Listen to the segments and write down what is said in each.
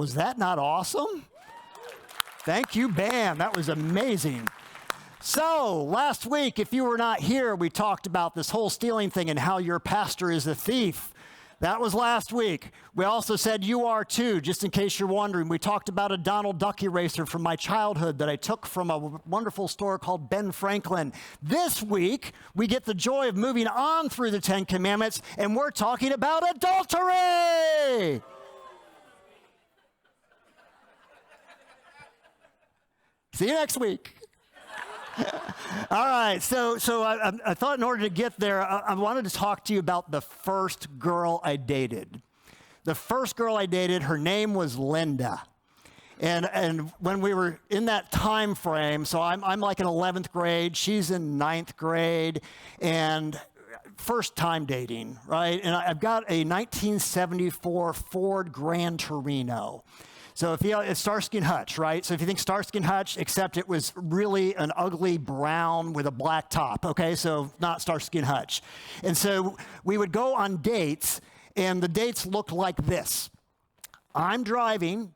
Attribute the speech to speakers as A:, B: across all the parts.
A: Was that not awesome? Thank you, band. That was amazing. So, last week, if you were not here, we talked about this whole stealing thing and how your pastor is a thief. That was last week. We also said you are too, just in case you're wondering. We talked about a Donald Duck eraser from my childhood that I took from a wonderful store called Ben Franklin. This week, we get the joy of moving on through the Ten Commandments, and we're talking about adultery. See you next week. All right, so I thought in order to get there, I wanted to talk to you about the first girl I dated. The first girl I dated, her name was Linda. And when we were in that time frame, so I'm like in 11th grade, she's in 9th grade, and first time dating, right? And I've got a 1974 Ford Grand Torino. So it's Starsky and Hutch, right? So if you think Starsky and Hutch, except it was really an ugly brown with a black top, okay? So not Starsky and Hutch. And so we would go on dates, and the dates looked like this. I'm driving,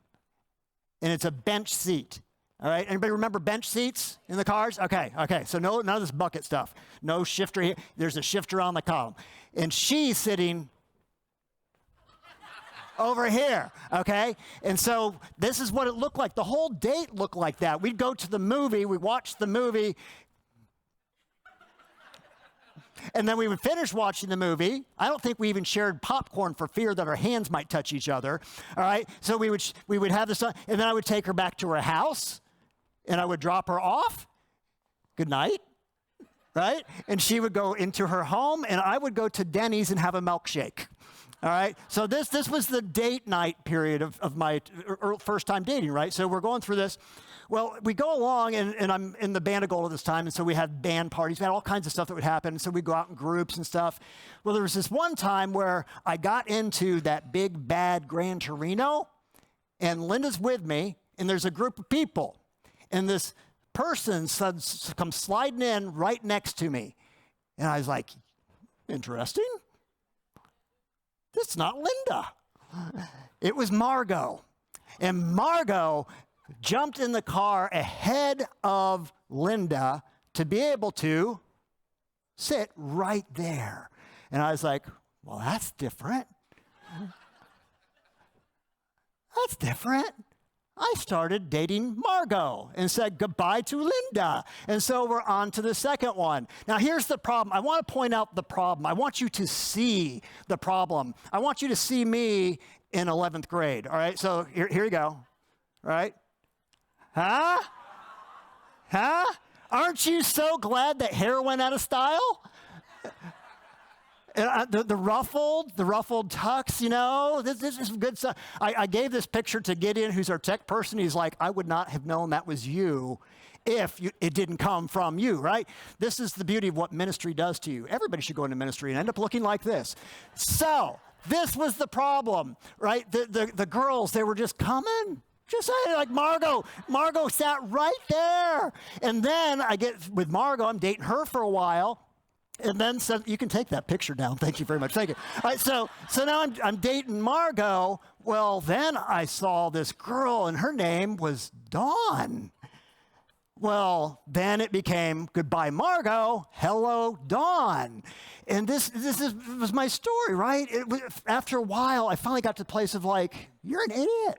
A: and it's a bench seat, all right? Anybody remember bench seats in the cars? Okay. So none of this bucket stuff. No shifter here. There's a shifter on the column. And she's sitting over here, okay? And so this is what it looked like. The whole date looked like that. We'd go to the movie, we watched the movie, and then we would finish watching the movie. I don't think we even shared popcorn for fear that our hands might touch each other, all right? So we would have this, and then I would take her back to her house, and I would drop her off. Good night, right? And she would go into her home, and I would go to Denny's and have a milkshake. All right, so this was the date night period of my first time dating, right? So we're going through this. Well, we go along, and I'm in the band of gold at this time, and so we had band parties. We had all kinds of stuff that would happen, and so we'd go out in groups and stuff. Well, there was this one time where I got into that big, bad Gran Torino, and Linda's with me, and there's a group of people, and this person comes sliding in right next to me, and I was like, interesting. It's not Linda. It was Margot. And Margot jumped in the car ahead of Linda to be able to sit right there. And I was like, well, that's different. That's different. I started dating Margot and said goodbye to Linda. And so we're on to the second one. Now, here's the problem. I want to point out the problem. I want you to see the problem. I want you to see me in 11th grade. All right, so here you go. All right. Huh? Aren't you so glad that hair went out of style? The ruffled tux, you know, this is good stuff. I gave this picture to Gideon, who's our tech person. He's like, I would not have known that was you if it didn't come from you, right? This is the beauty of what ministry does to you. Everybody should go into ministry and end up looking like this. So this was the problem, right? The girls, they were just coming. Just like Margot sat right there. And then I get with Margot, I'm dating her for a while. And then you can take that picture down. Thank you very much. Thank you. All right, so now I'm dating Margot. Well, then I saw this girl, and her name was Dawn. Well, then it became goodbye, Margot. Hello, Dawn. And this was my story, right? After a while, I finally got to the place of like, you're an idiot.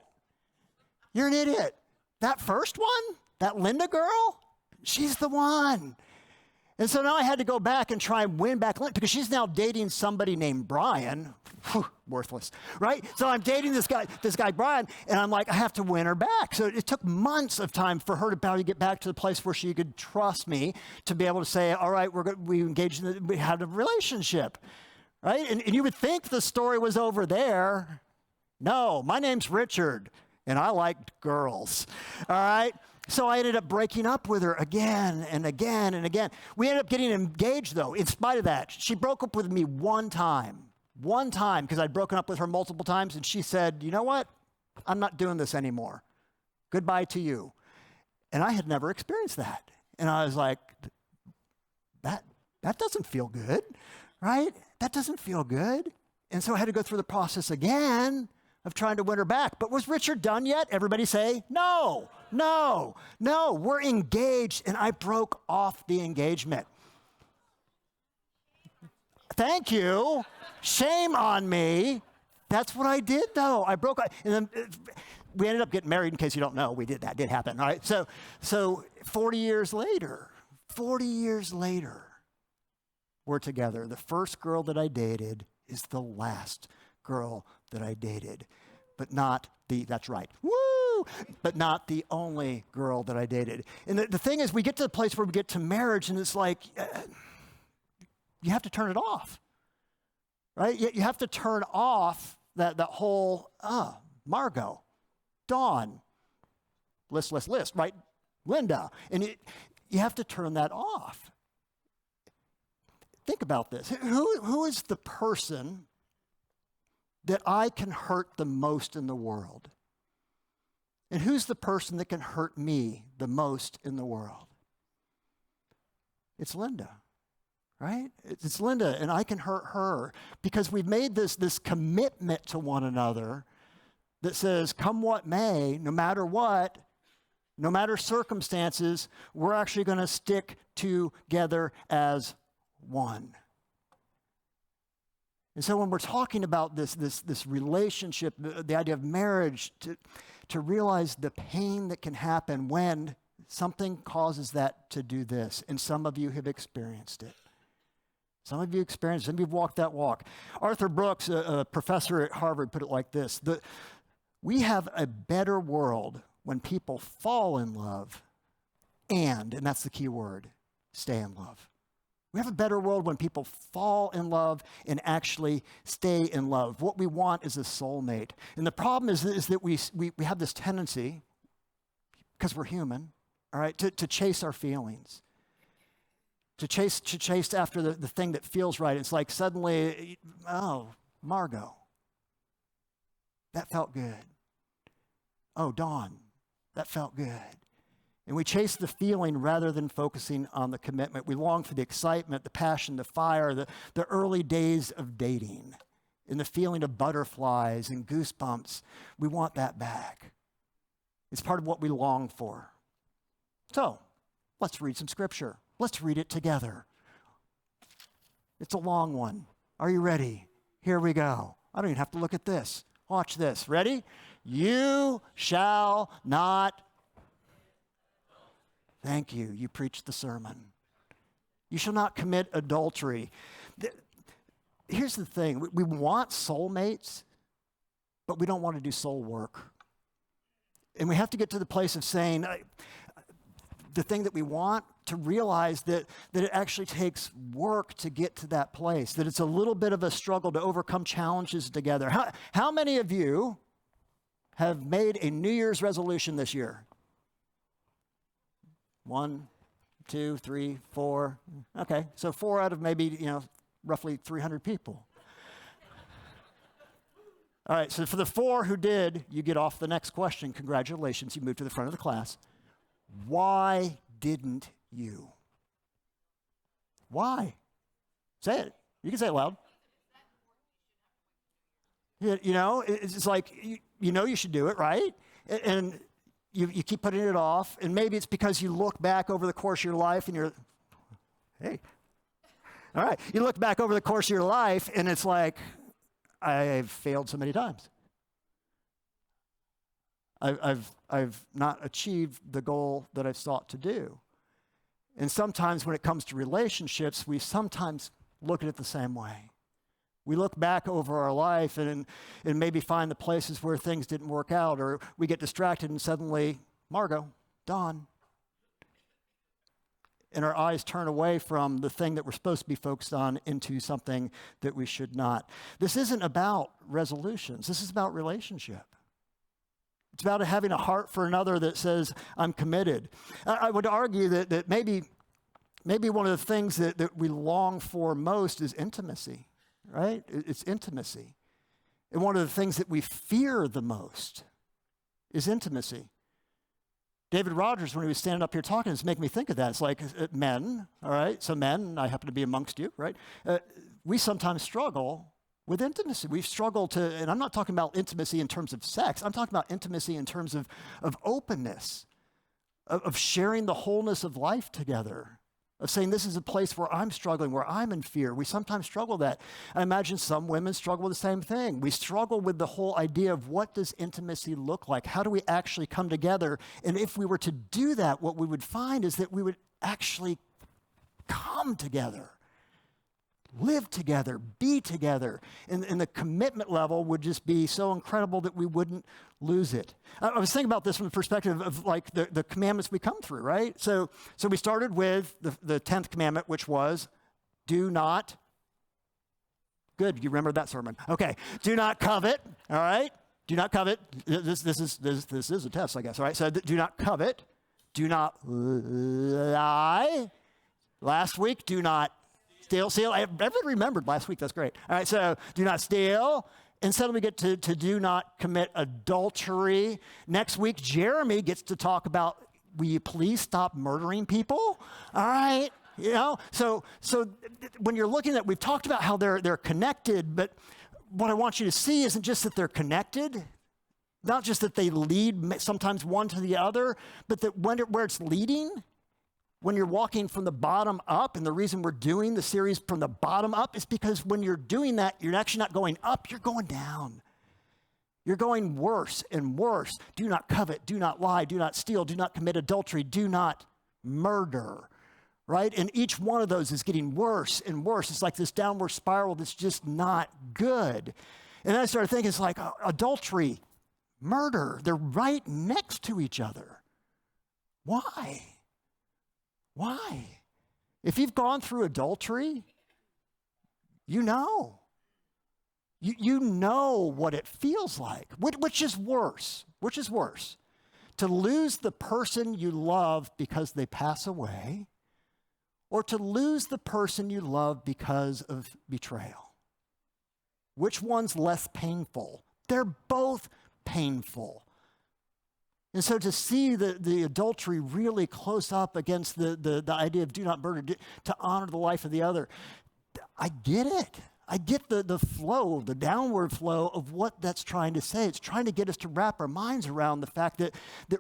A: You're an idiot. That first one, that Linda girl, she's the one. And so now I had to go back and try and win back Linda because she's now dating somebody named Brian. Whew, worthless, right? So I'm dating this guy Brian, and I'm like, I have to win her back. So it took months of time for her to probably get back to the place where she could trust me to be able to say, all right, we engaged we had a relationship, right? And you would think the story was over there. No, my name's Richard, and I liked girls, all right? So I ended up breaking up with her again and again and again. We ended up getting engaged, though, in spite of that. She broke up with me one time, because I'd broken up with her multiple times, and she said, you know what? I'm not doing this anymore. Goodbye to you. And I had never experienced that. And I was like, that doesn't feel good, right? That doesn't feel good. And so I had to go through the process again of trying to win her back. But was Richard done yet? Everybody say, no, no, no. We're engaged, and I broke off the engagement. Thank you. Shame on me. That's what I did, though. I broke off. And then we ended up getting married, in case you don't know. We did. That did happen, all right? So 40 years later, we're together. The first girl that I dated is the last girl that I dated. But not that's right, woo! But not the only girl that I dated. And the thing is, we get to the place where we get to marriage, and it's like, you have to turn it off, right? You have to turn off that whole, Margot, Dawn, list, right? Linda. And you have to turn that off. Think about this. Who is the person that I can hurt the most in the world? And who's the person that can hurt me the most in the world? It's Linda, right? It's Linda, and I can hurt her because we've made this commitment to one another that says, come what may, no matter what, no matter circumstances, we're actually going to stick together as one. And so when we're talking about this relationship, the idea of marriage, to realize the pain that can happen when something causes that to do this. And some of you have experienced it. Some of you have walked that walk. Arthur Brooks, a professor at Harvard, put it like this: we have a better world when people fall in love and that's the key word, stay in love. We have a better world when people fall in love and actually stay in love. What we want is a soulmate. And the problem is that we have this tendency, because we're human, all right, to chase our feelings. To chase after the thing that feels right. It's like suddenly, oh, Margot, that felt good. Oh, Dawn, that felt good. And we chase the feeling rather than focusing on the commitment. We long for the excitement, the passion, the fire, the early days of dating, and the feeling of butterflies and goosebumps. We want that back. It's part of what we long for. So, let's read some scripture. Let's read it together. It's a long one. Are you ready? Here we go. I don't even have to look at this. Watch this. Ready? You shall not. Thank you. You preached the sermon. You shall not commit adultery. Here's the thing. We want soulmates, but we don't want to do soul work. And we have to get to the place of saying the thing that we want, to realize that it actually takes work to get to that place, that it's a little bit of a struggle to overcome challenges together. How many of you have made a New Year's resolution this year? 1, 2, 3, 4. Okay, so 4 out of maybe, roughly 300 people. All right, so for the 4 who did, you get off the next question. Congratulations, you moved to the front of the class. Why didn't you? Why? Say it. You can say it loud. It's like, you should do it, right? And you keep putting it off, and maybe it's because you look back over the course of your life and you're, hey. All right, you look back over the course of your life and it's like, I've failed so many times. I've not achieved the goal that I've sought to do. And sometimes when it comes to relationships, we sometimes look at it the same way. We look back over our life and maybe find the places where things didn't work out, or we get distracted and suddenly, Margot, Dawn. And our eyes turn away from the thing that we're supposed to be focused on into something that we should not. This isn't about resolutions. This is about relationship. It's about having a heart for another that says, I'm committed. I would argue that maybe one of the things that we long for most is intimacy, right? It's intimacy. And one of the things that we fear the most is intimacy. David Rogers, when he was standing up here talking, it's making me think of that. It's like men, all right? So men, I happen to be amongst you, right? We sometimes struggle with intimacy. We've struggled to, and I'm not talking about intimacy in terms of sex, I'm talking about intimacy in terms of openness, of sharing the wholeness of life together, of saying this is a place where I'm struggling, where I'm in fear. We sometimes struggle with that. I imagine some women struggle with the same thing. We struggle with the whole idea of what does intimacy look like? How do we actually come together? And if we were to do that, what we would find is that we would actually come together, live together, be together. And the commitment level would just be so incredible that we wouldn't lose it. I was thinking about this from the perspective of like the commandments we come through, right? So we started with the 10th commandment, which was do not. Good, you remembered that sermon. Okay, do not covet, all right? Do not covet. This is a test, I guess, all right? So do not covet. Do not lie. Last week, do not steal. Everybody remembered last week. That's great. All right, so do not steal. Instead, we get to do not commit adultery. Next week, Jeremy gets to talk about, will you please stop murdering people? All right, you know. So when you're looking at, we've talked about how they're connected, but what I want you to see isn't just that they're connected, not just that they lead sometimes one to the other, but that where it's leading. When you're walking from the bottom up, and the reason we're doing the series from the bottom up is because when you're doing that, you're actually not going up, you're going down. You're going worse and worse. Do not covet, do not lie, do not steal, do not commit adultery, do not murder, right? And each one of those is getting worse and worse. It's like this downward spiral that's just not good. And then I started thinking, it's like adultery, murder, they're right next to each other. Why? Why? If you've gone through adultery, you know. You know what it feels like. Which is worse? Which is worse? To lose the person you love because they pass away, or to lose the person you love because of betrayal? Which one's less painful? They're both painful. And so to see the adultery really close up against the idea of do not murder, to honor the life of the other, I get it. I get the flow, the downward flow of what that's trying to say. It's trying to get us to wrap our minds around the fact that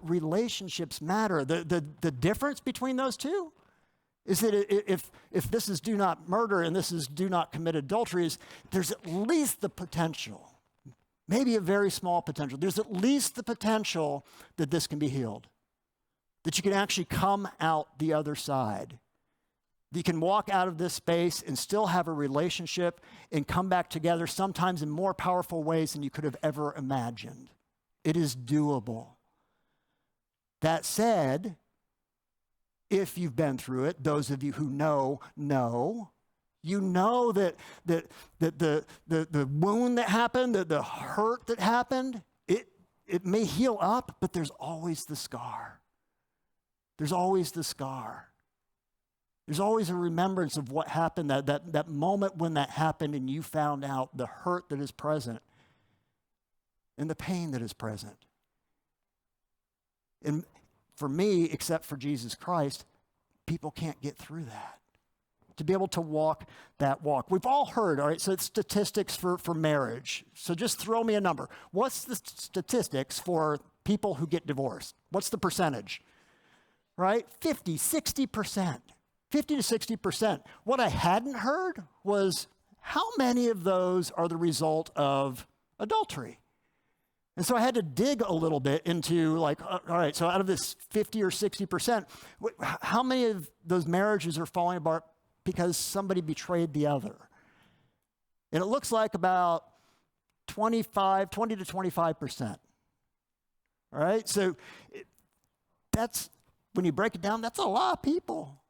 A: relationships matter. The difference between those two is that if this is do not murder and this is do not commit adultery, there's at least the potential, maybe a very small potential. There's at least the potential that this can be healed, that you can actually come out the other side, that you can walk out of this space and still have a relationship and come back together, sometimes in more powerful ways than you could have ever imagined. It is doable. That said, if you've been through it, those of you who know, you know that the wound that happened, the hurt that happened, it may heal up, but there's always the scar. There's always the scar. There's always a remembrance of what happened, that moment when that happened and you found out the hurt that is present and the pain that is present. And for me, except for Jesus Christ, people can't get through that. To be able to walk that walk. We've all heard, all right, so it's statistics for marriage. So just throw me a number. What's the statistics for people who get divorced? What's the percentage? Right? 50, 60%. 50 to 60%. What I hadn't heard was how many of those are the result of adultery? And so I had to dig a little bit into like, all right, so out of this 50 or 60%, how many of those marriages are falling apart because somebody betrayed the other? And it looks like about 20 to 25%. All right, so that's, when you break it down, that's a lot of people.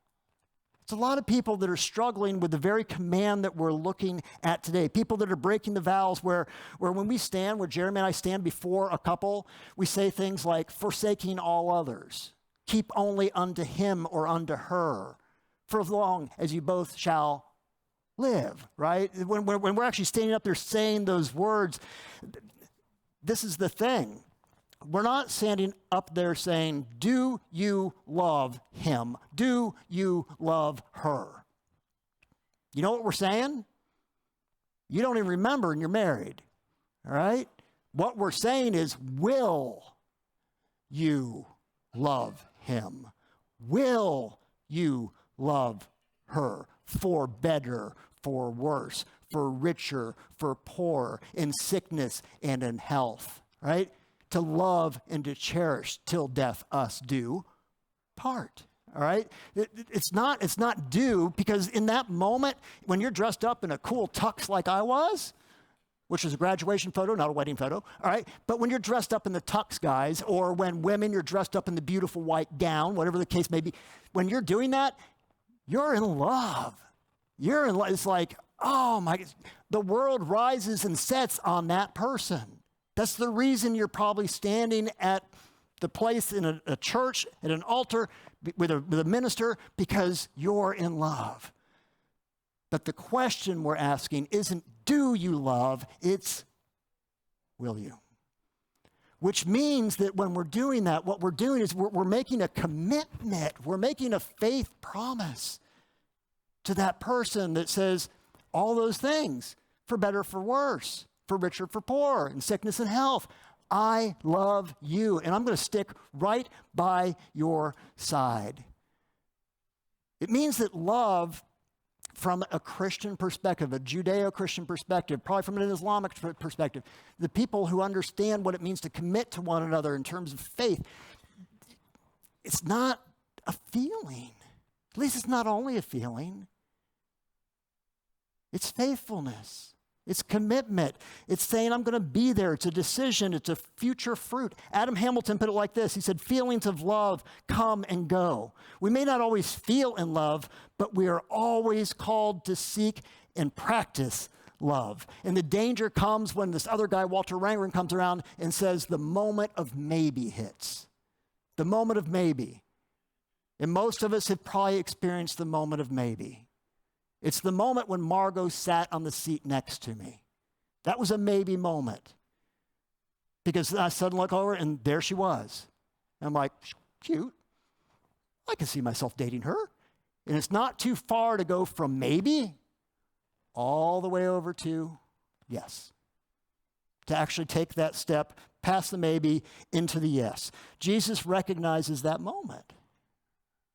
A: It's a lot of people that are struggling with the very command that we're looking at today. People that are breaking the vows where when we stand, where Jeremy and I stand before a couple, we say things like, forsaking all others, keep only unto him or unto her, for as long as you both shall live, right? When we're actually standing up there saying those words, this is the thing. We're not standing up there saying, do you love him? Do you love her? You know what we're saying? You don't even remember and you're married. All right? What we're saying is, will you love him? Will you love her? For better, for worse, for richer, for poorer, in sickness and in health, right? To love and to cherish till death us do part, all right? It's not due, because in that moment, when you're dressed up in a cool tux like I was, which is a graduation photo, not a wedding photo, all right? But when you're dressed up in the tux, guys, or when women, you're dressed up in the beautiful white gown, whatever the case may be, when you're doing that, you're in love. You're in love. It's like, oh my, the world rises and sets on that person. That's the reason you're probably standing at the place in a church, at an altar, with a minister, because you're in love. But the question we're asking isn't, do you love? It's, will you? Which means that when we're doing that, what we're doing is we're making a commitment. We're making a faith promise to that person that says all those things, for better, for worse, for richer, for poorer, in sickness and health. I love you, and I'm going to stick right by your side. It means that love, from a Christian perspective, a Judeo-Christian perspective, probably from an Islamic perspective, the people who understand what it means to commit to one another in terms of faith, it's not a feeling. At least it's not only a feeling. It's faithfulness. It's commitment. It's saying, I'm going to be there. It's a decision. It's a future fruit. Adam Hamilton put it like this. He said, feelings of love come and go. We may not always feel in love, but we are always called to seek and practice love. And the danger comes when this other guy, Walter Rangren, comes around and says, the moment of maybe hits. The moment of maybe. And most of us have probably experienced the moment of maybe. It's the moment when Margot sat on the seat next to me. That was a maybe moment. Because I suddenly look over and there she was. And I'm like, cute. I can see myself dating her. And it's not too far to go from maybe all the way over to yes. To actually take that step past the maybe into the yes. Jesus recognizes that moment.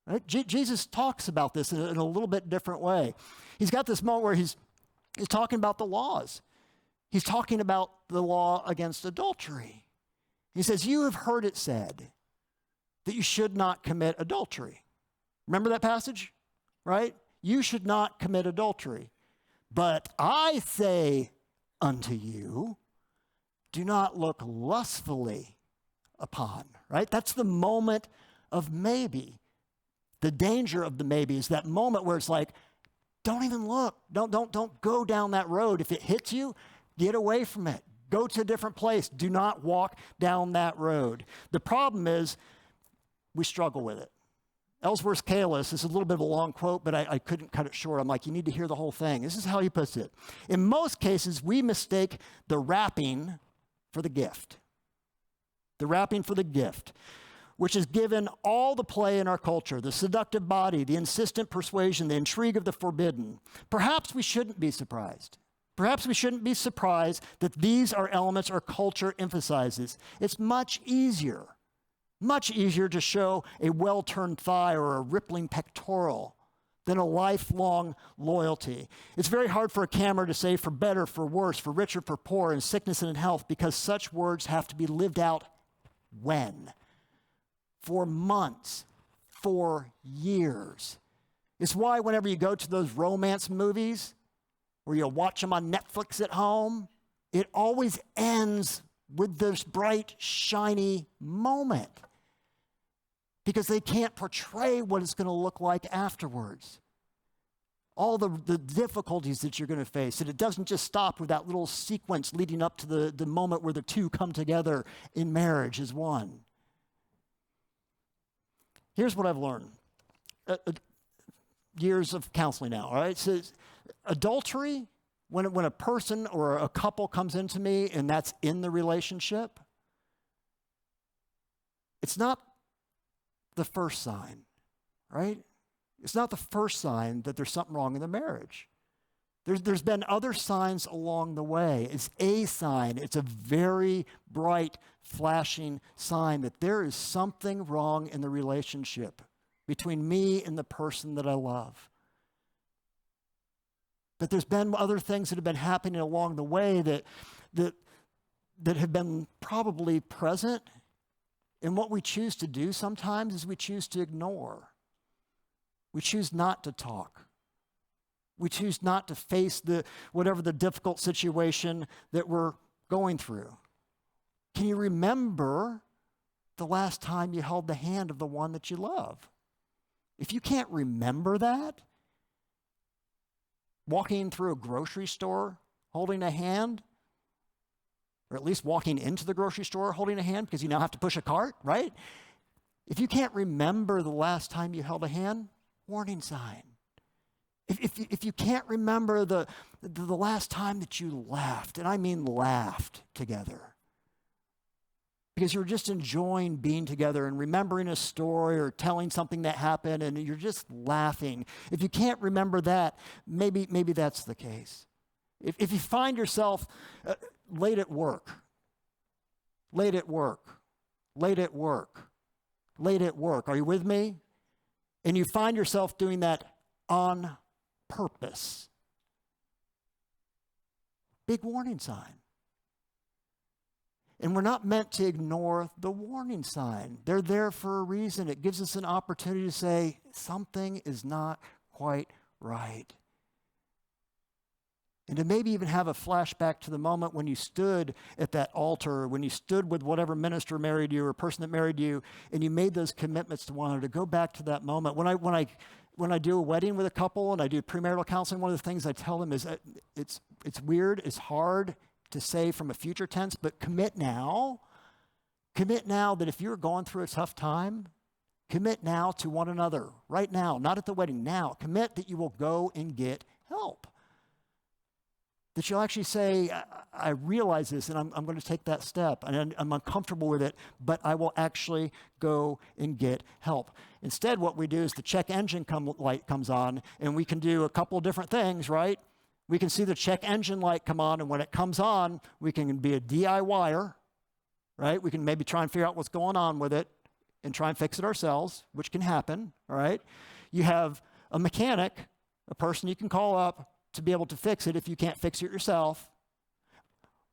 A: Right? Jesus talks about this in a little bit different way. He's got this moment where he's talking about the laws. He's talking about the law against adultery. He says, you have heard it said that you should not commit adultery. Remember that passage? Right? You should not commit adultery. But I say unto you, do not look lustfully upon. Right? That's the moment of maybe. The danger of the maybe is that moment where it's like, don't even look. Don't go down that road. If it hits you, get away from it. Go to a different place. Do not walk down that road. The problem is we struggle with it. Ellsworth Kalis, this is a little bit of a long quote, but I couldn't cut it short. I'm like, you need to hear the whole thing. This is how he puts it. In most cases, we mistake the wrapping for the gift. The wrapping for the gift, which is given all the play in our culture, the seductive body, the insistent persuasion, the intrigue of the forbidden. Perhaps we shouldn't be surprised. Perhaps we shouldn't be surprised that these are elements our culture emphasizes. It's much easier to show a well-turned thigh or a rippling pectoral than a lifelong loyalty. It's very hard for a camera to say for better, for worse, for richer, for poorer, in sickness and in health, because such words have to be lived out when? For months, for years. It's why whenever you go to those romance movies, or you watch them on Netflix at home, it always ends with this bright, shiny moment. Because they can't portray what it's going to look like afterwards. All the difficulties that you're going to face. And it doesn't just stop with that little sequence leading up to the moment where the two come together in marriage as one. Here's what I've learned. Years of counseling now, all right? So adultery, when a person or a couple comes into me and that's in the relationship, it's not the first sign, right? It's not the first sign that there's something wrong in the marriage. There's been other signs along the way. It's a sign. It's a very bright, flashing sign that there is something wrong in the relationship between me and the person that I love. But there's been other things that have been happening along the way that have been probably present. And what we choose to do sometimes is we choose to ignore. We choose not to talk. We choose not to face whatever the difficult situation that we're going through. Can you remember the last time you held the hand of the one that you love? If you can't remember that, walking through a grocery store holding a hand, or at least walking into the grocery store holding a hand because you now have to push a cart, right? If you can't remember the last time you held a hand, warning sign. If you can't remember the last time that you laughed, and I mean laughed together, because you're just enjoying being together and remembering a story or telling something that happened and you're just laughing. If you can't remember that, maybe that's the case. If you find yourself late at work, are you with me? And you find yourself doing that on purpose. Big warning sign. And we're not meant to ignore the warning sign. They're there for a reason. It gives us an opportunity to say, something is not quite right. And to maybe even have a flashback to the moment when you stood at that altar, when you stood with whatever minister married you or person that married you, and you made those commitments to one another, to go back to that moment. When I do a wedding with a couple and I do premarital counseling, one of the things I tell them is that it's weird, it's hard to say from a future tense, but commit now. Commit now that if you're going through a tough time, commit now to one another, right now, not at the wedding, now. Commit that you will go and get help. That you'll actually say, I realize this and I'm going to take that step and I'm uncomfortable with it, but I will actually go and get help. Instead, what we do is the check engine light comes on and we can do a couple of different things, right? We can see the check engine light come on, and when it comes on, we can be a DIYer, right? We can maybe try and figure out what's going on with it and try and fix it ourselves, which can happen, all right? You have a mechanic, a person you can call up to be able to fix it if you can't fix it yourself,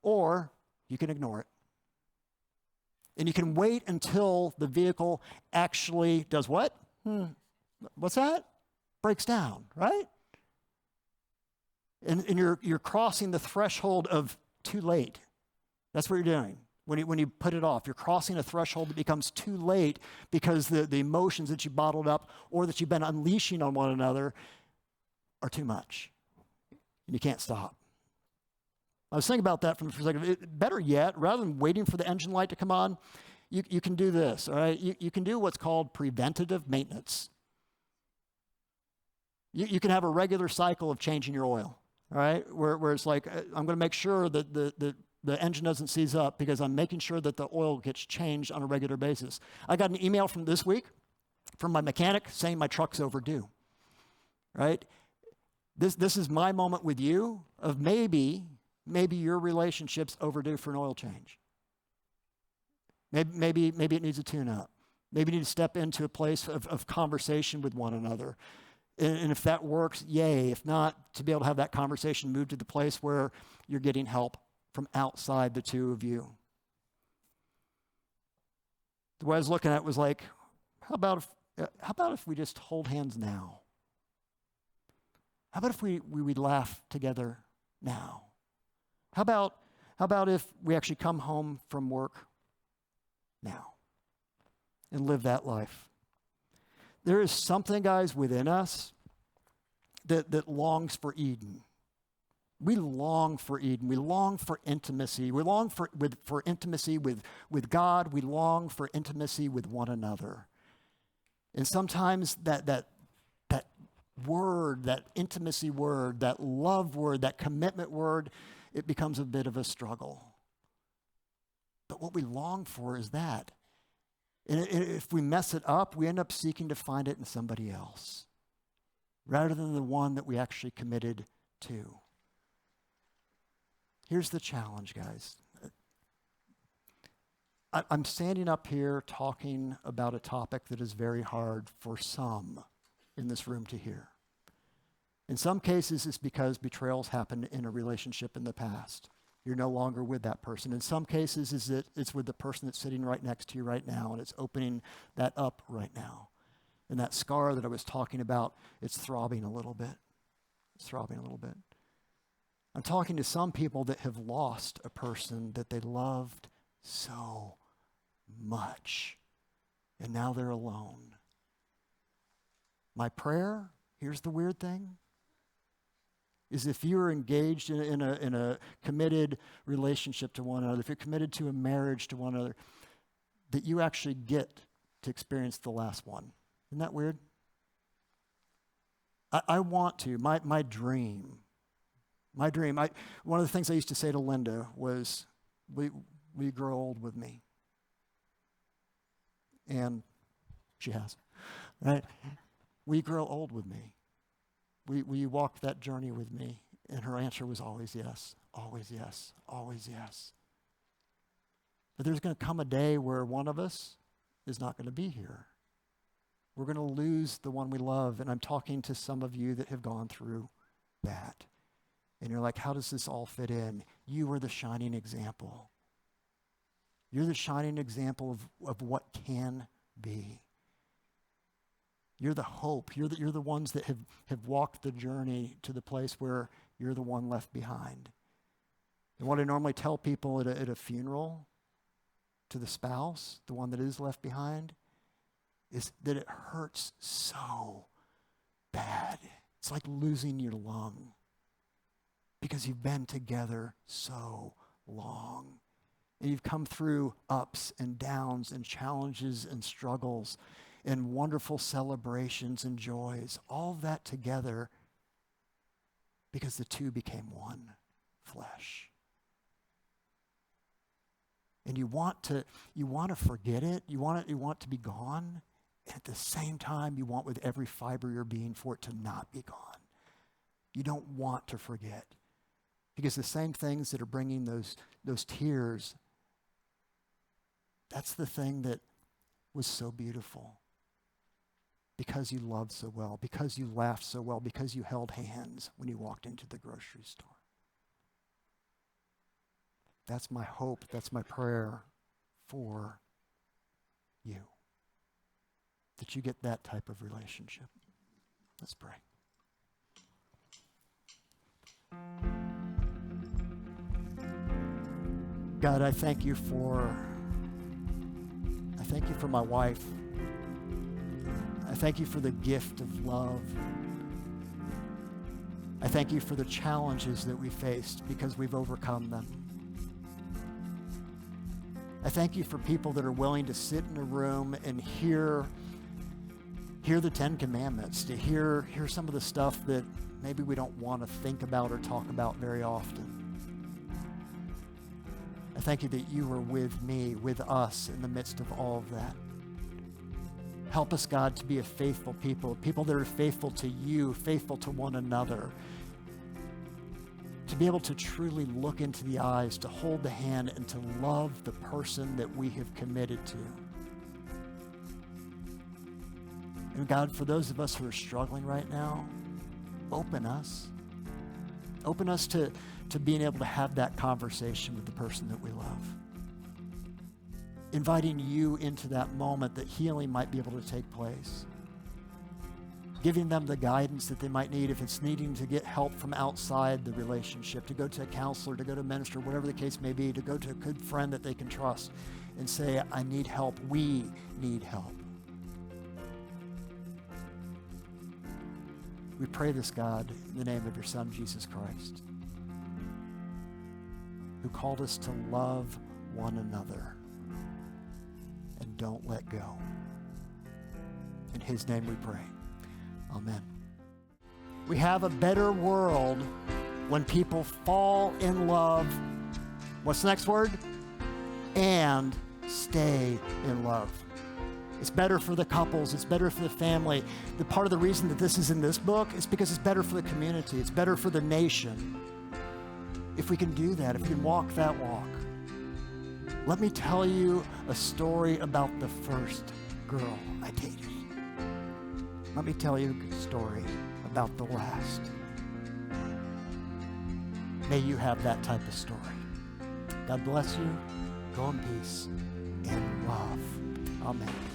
A: or you can ignore it. And you can wait until the vehicle actually does what? What's that? Breaks down, right? And you're crossing the threshold of too late. That's what you're doing. When you put it off, you're crossing a threshold that becomes too late because the emotions that you bottled up or that you've been unleashing on one another are too much. And you can't stop. I was thinking about that from the perspective, better yet, rather than waiting for the engine light to come on, you can do this, all right? You can do what's called preventative maintenance. You can have a regular cycle of changing your oil, all right? Where it's like, I'm going to make sure that the engine doesn't seize up because I'm making sure that the oil gets changed on a regular basis. I got an email from this week from my mechanic saying my truck's overdue, right? This is my moment with you of maybe your relationship's overdue for an oil change. Maybe it needs a tune-up. Maybe you need to step into a place of conversation with one another. And if that works, yay. If not, to be able to have that conversation move to the place where you're getting help from outside the two of you. The way I was looking at it was like, how about if we just hold hands now? How about if we laugh together now? How about if we actually come home from work now and live that life? There is something, guys, within us that longs for Eden. We long for Eden. We long for intimacy. We long for intimacy with God. We long for intimacy with one another. And sometimes that word, that intimacy word, that love word, that commitment word, it becomes a bit of a struggle. But what we long for is that. And if we mess it up, we end up seeking to find it in somebody else rather than the one that we actually committed too. Here's the challenge, guys. I'm standing up here talking about a topic that is very hard for some in this room to hear. In some cases, it's because betrayals happened in a relationship in the past. You're no longer with that person. In some cases, it's with the person that's sitting right next to you right now, and it's opening that up right now. And that scar that I was talking about, it's throbbing a little bit. It's throbbing a little bit. I'm talking to some people that have lost a person that they loved so much, and now they're alone. My prayer, here's the weird thing, is if you're engaged in a committed relationship to one another, if you're committed to a marriage to one another, that you actually get to experience the last one. Isn't that weird? I want to. My dream. One of the things I used to say to Linda was, will you grow old with me? And she has. Right? Will you grow old with me? Will you walk that journey with me? And her answer was always yes, always yes, always yes. But there's going to come a day where one of us is not going to be here. We're going to lose the one we love. And I'm talking to some of you that have gone through that. And you're like, how does this all fit in? You are the shining example. You're the shining example of what can be. You're the hope. You're the ones that have walked the journey to the place where you're the one left behind. And what I normally tell people at a funeral to the spouse, the one that is left behind, is that it hurts so bad. It's like losing your lung because you've been together so long. And you've come through ups and downs and challenges and struggles and wonderful celebrations and joys, all of that together because the two became one flesh. And you want to forget it, you want it to be gone, and at the same time you want with every fiber of your being for it to not be gone. You don't want to forget. Because the same things that are bringing those tears, that's the thing that was so beautiful. Because you loved so well, because you laughed so well, because you held hands when you walked into the grocery store. That's my hope, that's my prayer for you. That you get that type of relationship. Let's pray. God, I thank you for my wife. I thank you for the gift of love. I thank you for the challenges that we faced because we've overcome them. I thank you for people that are willing to sit in a room and hear the 10 Commandments, to hear some of the stuff that maybe we don't want to think about or talk about very often. I thank you that you are with me, with us in the midst of all of that. Help us, God, to be a faithful people that are faithful to you, faithful to one another, to be able to truly look into the eyes, to hold the hand, and to love the person that we have committed to. And God, for those of us who are struggling right now, open us. Open us to being able to have that conversation with the person that we love. Inviting you into that moment that healing might be able to take place. Giving them the guidance that they might need if it's needing to get help from outside the relationship, to go to a counselor, to go to a minister, whatever the case may be, to go to a good friend that they can trust and say, I need help. We need help. We pray this, God, in the name of your Son, Jesus Christ, who called us to love one another and don't let go. In his name we pray. Amen. We have a better world when people fall in love. What's the next word? And stay in love. It's better for the couples. It's better for the family. The part of the reason that this is in this book is because it's better for the community. It's better for the nation. If we can do that, if we can walk that walk. Let me tell you a story about the first girl I dated. Let me tell you a story about the last. May you have that type of story. God bless you. Go in peace and love. Amen.